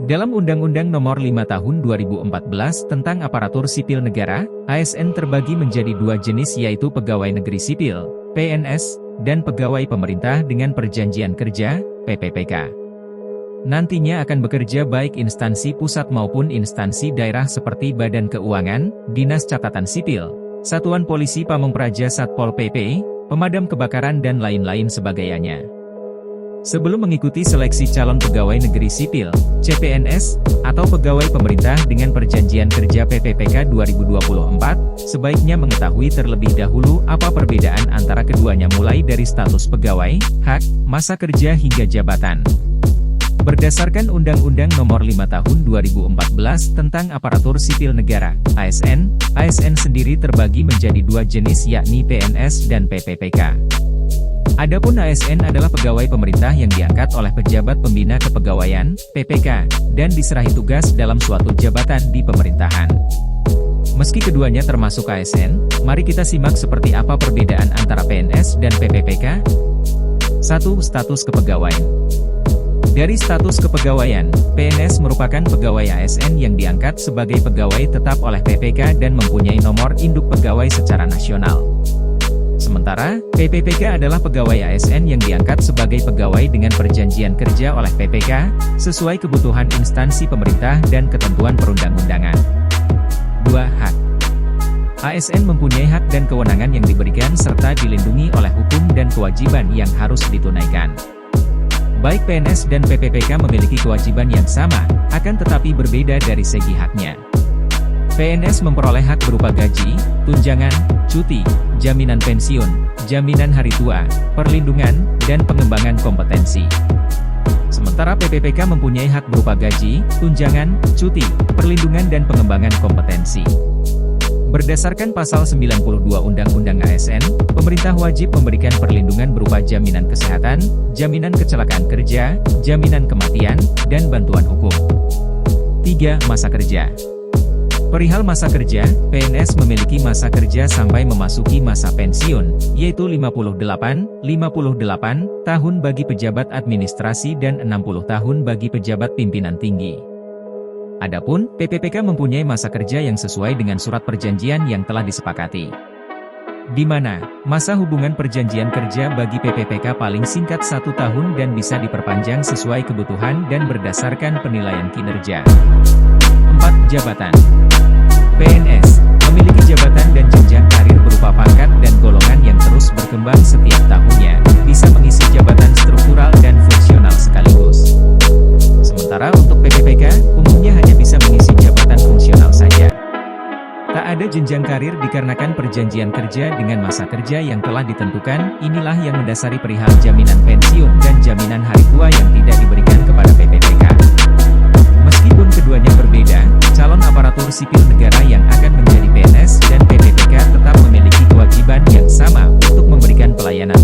Dalam Undang-Undang Nomor 5 Tahun 2014 tentang Aparatur Sipil Negara, ASN terbagi menjadi dua jenis yaitu Pegawai Negeri Sipil, PNS, dan Pegawai Pemerintah dengan Perjanjian Kerja, PPPK. Nantinya akan bekerja baik instansi pusat maupun instansi daerah seperti Badan Keuangan, Dinas Catatan Sipil, Satuan Polisi Pamong Praja Satpol PP, Pemadam Kebakaran dan lain-lain sebagainya. Sebelum mengikuti seleksi calon pegawai negeri sipil, CPNS, atau pegawai pemerintah dengan Perjanjian Kerja PPPK 2024, sebaiknya mengetahui terlebih dahulu apa perbedaan antara keduanya mulai dari status pegawai, hak, masa kerja hingga jabatan. Berdasarkan Undang-Undang Nomor 5 Tahun 2014 tentang Aparatur Sipil Negara, ASN, ASN sendiri terbagi menjadi dua jenis yakni PNS dan PPPK. Adapun ASN adalah pegawai pemerintah yang diangkat oleh pejabat pembina kepegawaian, PPK, dan diserahi tugas dalam suatu jabatan di pemerintahan. Meski keduanya termasuk ASN, mari kita simak seperti apa perbedaan antara PNS dan PPPK. 1. Status kepegawaian. Dari status kepegawaian, PNS merupakan pegawai ASN yang diangkat sebagai pegawai tetap oleh PPK dan mempunyai nomor induk pegawai secara nasional. Sementara, PPPK adalah pegawai ASN yang diangkat sebagai pegawai dengan Perjanjian Kerja oleh PPK, sesuai kebutuhan instansi pemerintah dan ketentuan perundang-undangan. 2. Hak. ASN mempunyai hak dan kewenangan yang diberikan serta dilindungi oleh hukum dan kewajiban yang harus ditunaikan. Baik PNS dan PPPK memiliki kewajiban yang sama, akan tetapi berbeda dari segi haknya. PNS memperoleh hak berupa gaji, tunjangan, cuti, jaminan pensiun, jaminan hari tua, perlindungan, dan pengembangan kompetensi. Sementara PPPK mempunyai hak berupa gaji, tunjangan, cuti, perlindungan dan pengembangan kompetensi. Berdasarkan Pasal 92 Undang-Undang ASN, pemerintah wajib memberikan perlindungan berupa jaminan kesehatan, jaminan kecelakaan kerja, jaminan kematian, dan bantuan hukum. 3. Masa kerja. Perihal masa kerja, PNS memiliki masa kerja sampai memasuki masa pensiun, yaitu 58 tahun bagi pejabat administrasi dan 60 tahun bagi pejabat pimpinan tinggi. Adapun, PPPK mempunyai masa kerja yang sesuai dengan surat perjanjian yang telah disepakati. Di mana, masa hubungan perjanjian kerja bagi PPPK paling singkat 1 tahun dan bisa diperpanjang sesuai kebutuhan dan berdasarkan penilaian kinerja. 4. Jabatan. PNS memiliki jabatan dan jenjang karir berupa pangkat dan golongan yang terus berkembang setiap tahunnya, bisa mengisi jabatan struktural dan fungsional sekaligus. Sementara untuk PPPK, umumnya hanya bisa mengisi jabatan fungsional saja. Tak ada jenjang karir dikarenakan perjanjian kerja dengan masa kerja yang telah ditentukan, inilah yang mendasari perihal jaminan pensiun dan jaminan hari tua yang tidak diberikan kepada PPPK. Meskipun keduanya berbeda, calon aparatur sipil negara yang akan menjadi PNS dan PPPK tetap memiliki kewajiban yang sama untuk memberikan pelayanan